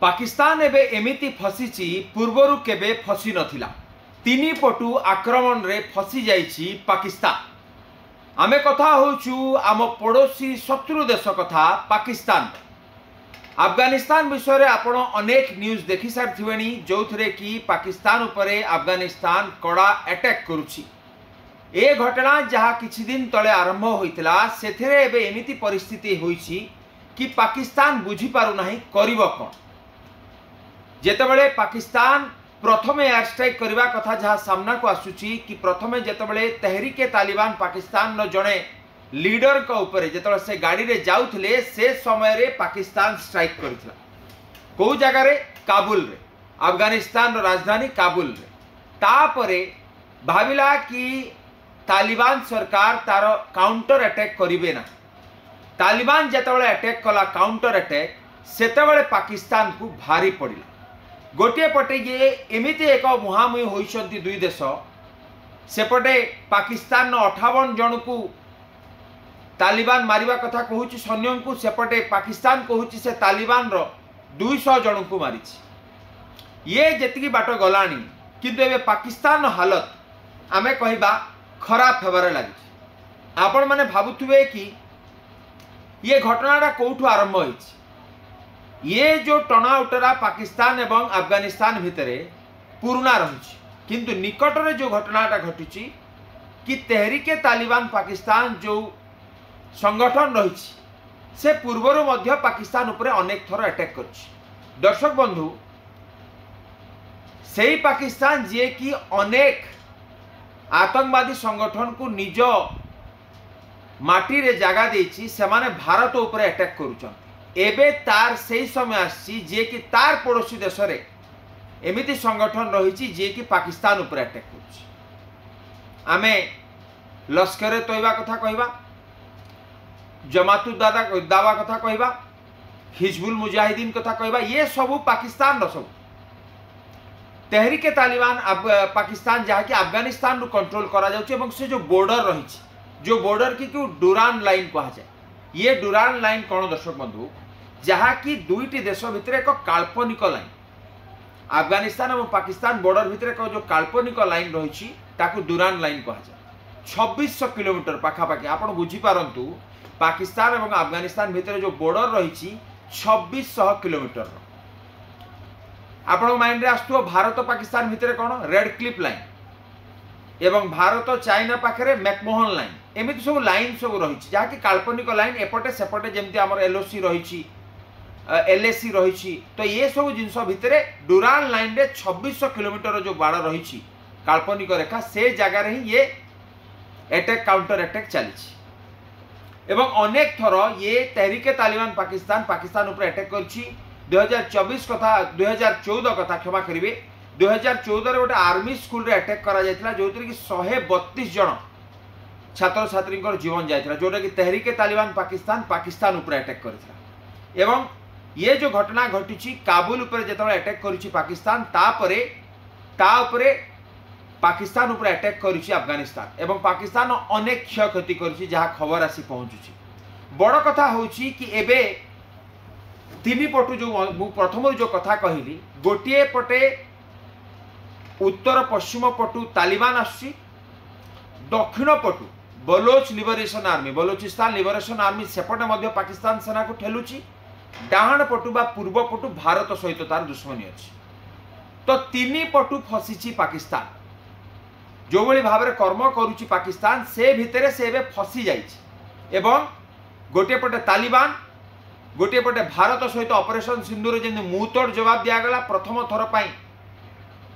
पाकिस्तान एबे एमिति फसीची पूर्वरु केबे फसी नथिला। तीनी पटु आक्रमण रे फसी जाइछि पाकिस्तान। आमे कथा होछु आम पड़ोसी शत्रु देश कथा पाकिस्तान। अफगानिस्तान विषय रे आपण अनेक न्यूज देखि सारथिवेनी जोथरे कि पाकिस्तान उपरे अफगानिस्तान कड़ा अटैक करुछि। ए घटना जहा किछि दिन तले आरंभ होइतिला सेथरे एबे एमिति परिस्थिति होइछि कि पाकिस्तान बुझी पारु नाही करिवो कोन। जेतेबेले पाकिस्तान प्रथम एयर स्ट्राइक करबा कथा जहा सामना को आसुची कि प्रथमे जेतेबेले तहरीके तालिबान पाकिस्तान न जणे लीडर का ऊपर जेतेबेले से गाड़ी रे जाउथले से समय रे पाकिस्तान स्ट्राइक करथिला। को जगह रे? काबुल रे, अफगानिस्तान राजधानी काबुल रे। तापरे भाविला कि तालिबान सरकार तार काउंटर अटैक करिवे ना। तालिबान जेतेबेले अटैक कला काउंटर अटैक सेतेबेले पाकिस्तान को भारी पड़िला। गोटे पटे ये एमिति एक मुहामुही होइछंती दुई देश। सेपटे पाकिस्तान 58 जन को तालिबान मारिबा कथा कहूची सैन्य को, सेपटे पाकिस्तान कहूची से तालिबान रो 200 जन को मारिछि। ये जेतिकी बाट गलानी किंतु एबे पाकिस्तान हालत आमे कहिबा खराब हेबारे लागि। आपण माने भाबुथुबे कि ये घटनाटा कोठू आरंभ होइछि। ये जो टना उटरा पाकिस्तान एवं अफगानिस्तान भितरे पुराना रही, किंतु निकट में जो घटनाटा घटी कि तहरीके तालिबान पाकिस्तान जो संगठन रही से पूर्वर मध्य पाकिस्तान उपरे अनेक थर अटैक कर। दर्शक बंधु, से ही पाकिस्तान जे कि अनेक आतंकवादी संगठन को निज माटी रे जगह देछि, से माने भारत उपरे अटैक करूछन। एबे तार से समय आसी जे कि तार पड़ोसी देश रे एमिति संगठन रही जे कि पाकिस्तान उपरे अटैक करुछि। आमे लश्कर तोयबा कथा कहबा, जमातुल दावा कथा कहबा, हिजबुल मुजाहिदीन कथा कहबा, ये सब पाकिस्तान रो सब तहरीके तालिबान पाकिस्तान जहा कि अफगानिस्तान रो कंट्रोल करा जाउछि। एवं से जो बॉर्डर रही, जो बॉर्डर की डुरान लाइन कहा जाए, ये डुरान लाइन कौन दर्शक बंधु, जहाँ की दुईटी देश भितर एक काल्पनिक लाइन, अफगानिस्तान और पाकिस्तान बॉर्डर भितर एक जो काल्पनिक लाइन रही ताकू डुरान लाइन कहा जाए। 2600 किलोमीटर पाखापाखि आप बुझी पारंतु पाकिस्तान और अफगानिस्तान भितर जो बॉर्डर रही 2600 किलोमीटर। आपण माइंड रे आसुव भारत पाकिस्तान भितर कौन रेड क्लिफ लाइन एवं भारत चाइना पाखे मैकमोहन लाइन, एमती सब लाइन सब रही जहाँ की काल्पनिक लाइन एपटे सेपटे जमती आमर एलओसी रही, एलएसी रही। तो ये सब जिनस भितर डुरान लाइन रे 2600 किलोमीटर जो बाड़ रही काल्पनिक रेखा, से जगार ही ये अटैक काउंटर अटैक चली। एवं अनेक थर ये तहरीके तालिबान पाकिस्तान उपर अटैक करछि। 2024 कथा 2014 कथा क्षमा करेंगे, 2014 रे गोटे आर्मी स्कूल रे अटैक करा जायतिला जो कि 132 जन छात्र छात्री जीवन जायतिला, जोटा कि तहरीके तालिबान पाकिस्तान उपर अटैक करथिला। एवं ये जो घटना घटी काबुल उपर जेतेबेले अटैक करिछि पाकिस्तान, तापरे ता उपरे पाकिस्तान उपर अटैक करिछि अफगानिस्तान एवं पाकिस्तान अनेक क्षयक्षति करिछि जहाँ खबर आसी पहुँचुछि। बड़ कथा होछि कि एबे तीन पटु जो प्रथम जो कथा कहली, गोटे पटे उत्तर पश्चिम पटु तालिबान आसुछि, दक्षिण पटु Baloch Liberation Army, Balochistan Liberation Army सेपटे मध्य पाकिस्तान सेना को ठेलुछि। डाहाण पटु बा पूर्व पटु भारत सहित तार दुश्मनी अछि। तो तीन पटु फसीछि पाकिस्तान, जो भली भाव में कर्म करुछि पाकिस्तान से भितरे से एबे फसी जाइछि। एवं गोटे पटे तालिबान, गोटे पटे भारत सहित ऑपरेशन सिंधुर जेन मुहतोड़ जवाब दियागला। प्रथम थर पाई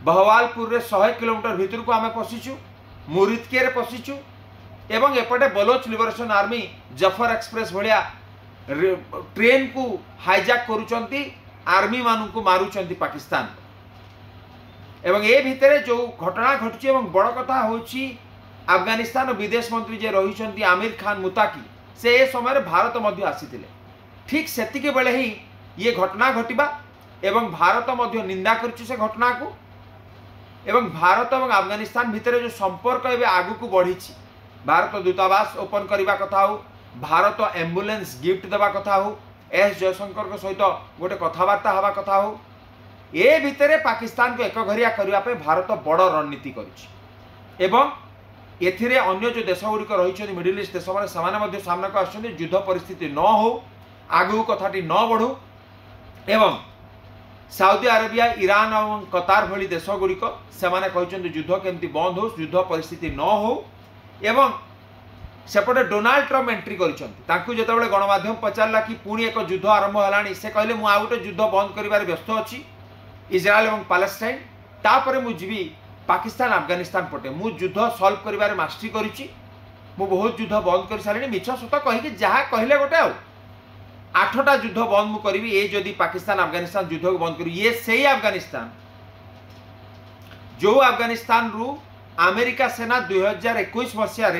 बहवालपुर रे 100 किलोमीटर भितर को आमे पशिचु, मुरिदके रे पशिचु। एवं एपटे Baloch Liberation Army Jaffar Express भलिया ट्रेन को हाईजैक करुचंती, आर्मी मानू को मारुचंती पाकिस्तान। एवं ए भितरे जो घटना घटुची एवं बड़ कथा होची अफगानिस्तान विदेश मंत्री जे रही आमिर खान मुताकी, से ए समय भारत मध्य आसीथिले। ठीक सेतिके बेले ही ये घटना घटिबा एवं भारत मध्य निंदा करछि से घटना को। एवं भारत और अफगानिस्तान भितर जो संपर्क एवं आगु को बढ़ी, भारत दूतावास ओपन करने कथा हो, भारत एम्बुलेंस गिफ्ट देवा कथा हो, एस जयशंकर सहित गोटे कथबार्ता हवा कथा हो ए भितर पाकिस्तान को एकघरिया करने भारत बड़ रणनीति कर एथिरे अन्य जो देश गुड़िक रही मिडिल ईस्ट देश मैंने सामना को आसुच्च युद्ध परिस्थिति न हो आगू कथाटी न बढ़ू एवं साउदी अरेबिया ईरान और कतार भली देश गुड़िक से युद्ध केमती बंद हो युद्ध परिस्थिति न हो एवं सेपटे डोनाल्ड ट्रम्प एंट्री कर जो गणमाध्यम पचारा कि पुणी एक युद्ध आरंभ है से कहले मु आ गोटे युद्ध बंद कर व्यस्त अच्छी इज्राएल और पैलेस्टाइन तापर मुझी पाकिस्तान अफगानिस्तान पटे मु युद्ध सल्व कर मास्टरी करी बहुत युद्ध बंद कर सारे मिछ सत कहीकि जहाँ कहले गोटे आठटा युद्ध बंद मुझे करी ये जदि पाकिस्तान अफगानिस्तान युद्ध को बंद करी ये सही अफगानिस्तान जो अफगानिस्तान रु अमेरिका सेना 2021 मसीह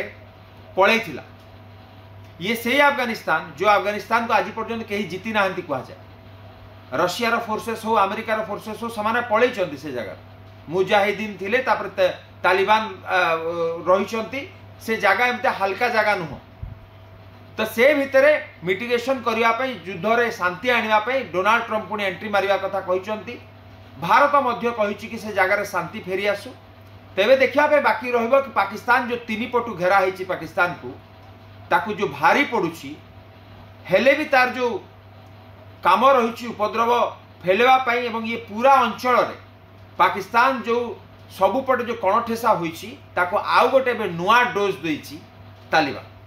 पलई ये सही अफगानिस्तान जो अफगानिस्तान को आज पर्यंत कहीं जीति ना कहुए रशियार फोर्सेस हो अमेरिकार फोर्सेस हो से पलई से जगह मुजाहिदीन थिले तालिबान रही से जगह एमती हल्का जगह नुह तो से भितर मिटिगेशन करने युद्ध रे शांति आने डोनाल्ड ट्रम्प पुणी एंट्री मारिया कथा कहते भारत मध्य कही कि से जगार शांति फेरी आसू तेरे देखा बाकी रही कि पाकिस्तान जो तीन पटु घेरा है पाकिस्तान को ताकू जो भारी पड़ुछि हेले भी तार जो काम रही उपद्रव फैलवाई एवं ये पूरा अंचल रे पाकिस्तान जो सबुपटे जो कणठेसा होती आउ गोटे नुआ डोज देछि तालिबान